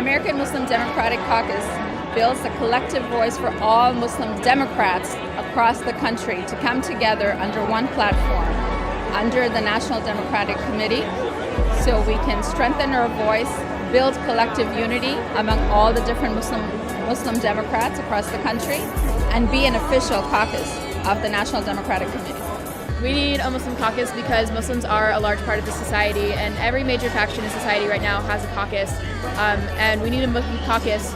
American Muslim Democratic Caucus builds a collective voice for all Muslim Democrats across the country to come together under one platform, under the National Democratic Committee, so we can strengthen our voice, build collective unity among all the different Muslim Democrats across the country, and be an official caucus of the National Democratic Committee. We need a Muslim caucus because Muslims are a large part of the society, and every major faction in society right now has a caucus. And we need a Muslim caucus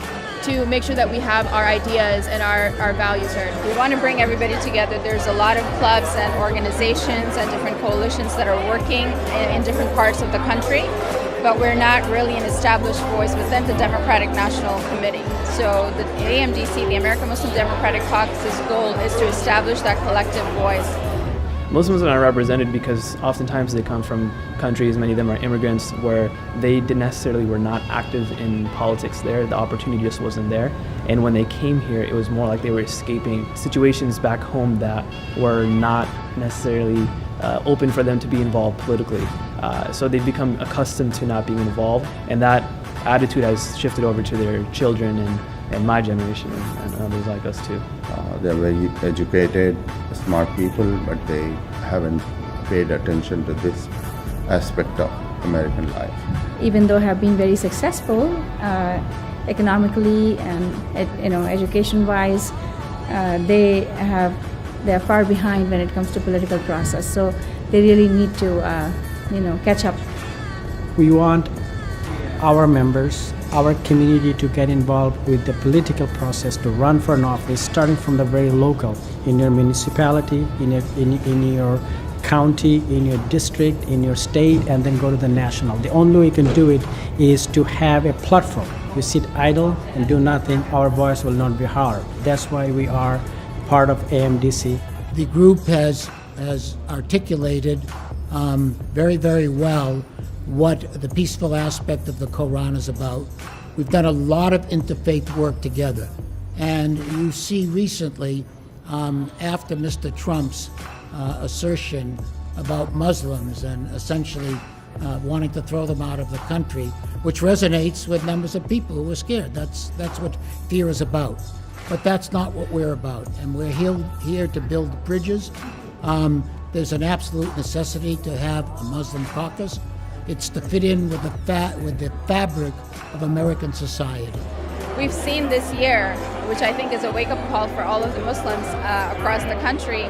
to make sure that we have our ideas and our values heard. We want to bring everybody together. There's a lot of clubs and organizations and different coalitions that are working in different parts of the country, but we're not really an established voice within the Democratic National Committee. So the AMDC, the American Muslim Democratic Caucus's goal is to establish that collective voice. Muslims are not represented because oftentimes they come from countries, many of them are immigrants, where they were not active in politics there. The opportunity just wasn't there. And when they came here, it was more like they were escaping situations back home that were not necessarily open for them to be involved politically. So they've become accustomed to not being involved, and that attitude has shifted over to their children and my generation and others like us too. They're very educated, smart people, but they haven't paid attention to this aspect of American life. Even though have been very successful economically and education-wise, they're far behind when it comes to political process. So they really need to catch up. We want our members, our community to get involved with the political process, to run for an office, starting from the very local, in your municipality, in your county, in your district, in your state, and then go to the national. The only way you can do it is to have a platform. You sit idle and do nothing, our voice will not be heard. That's why we are part of AMDC. The group has articulated very, very well what the peaceful aspect of the Quran is about. We've done a lot of interfaith work together. And you see recently, after Mr. Trump's assertion about Muslims and essentially wanting to throw them out of the country, which resonates with numbers of people who are scared. That's what fear is about. But that's not what we're about. And we're here to build bridges. There's an absolute necessity to have a Muslim caucus. It's to fit in with the fabric of American society. We've seen this year, which I think is a wake-up call for all of the Muslims across the country,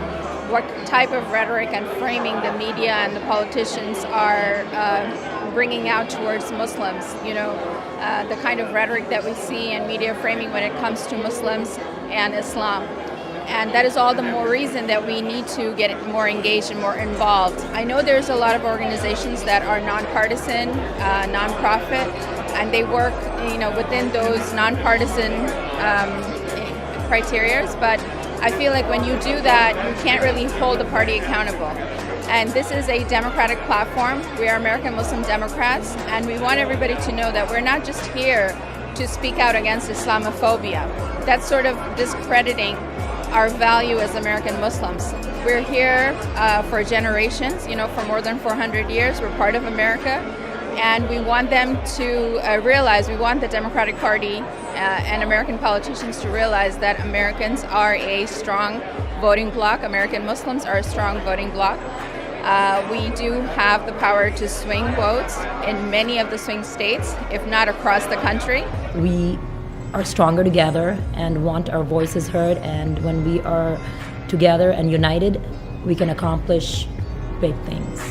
what type of rhetoric and framing the media and the politicians are bringing out towards Muslims. The kind of rhetoric that we see in media framing when it comes to Muslims and Islam. And that is all the more reason that we need to get more engaged and more involved. I know there's a lot of organizations that are nonpartisan, nonprofit, and they work, within those nonpartisan criteria. But I feel like when you do that, you can't really hold the party accountable. And this is a democratic platform. We are American Muslim Democrats, and we want everybody to know that we're not just here to speak out against Islamophobia. That's sort of discrediting our value as American Muslims. We're here for generations, for more than 400 years. We're part of America, and we want them to realize, we want the Democratic Party and American politicians to realize that Americans are a strong voting bloc. American Muslims are a strong voting bloc. We do have the power to swing votes in many of the swing states, if not across the country. We are stronger together and want our voices heard, and when we are together and united, we can accomplish big things.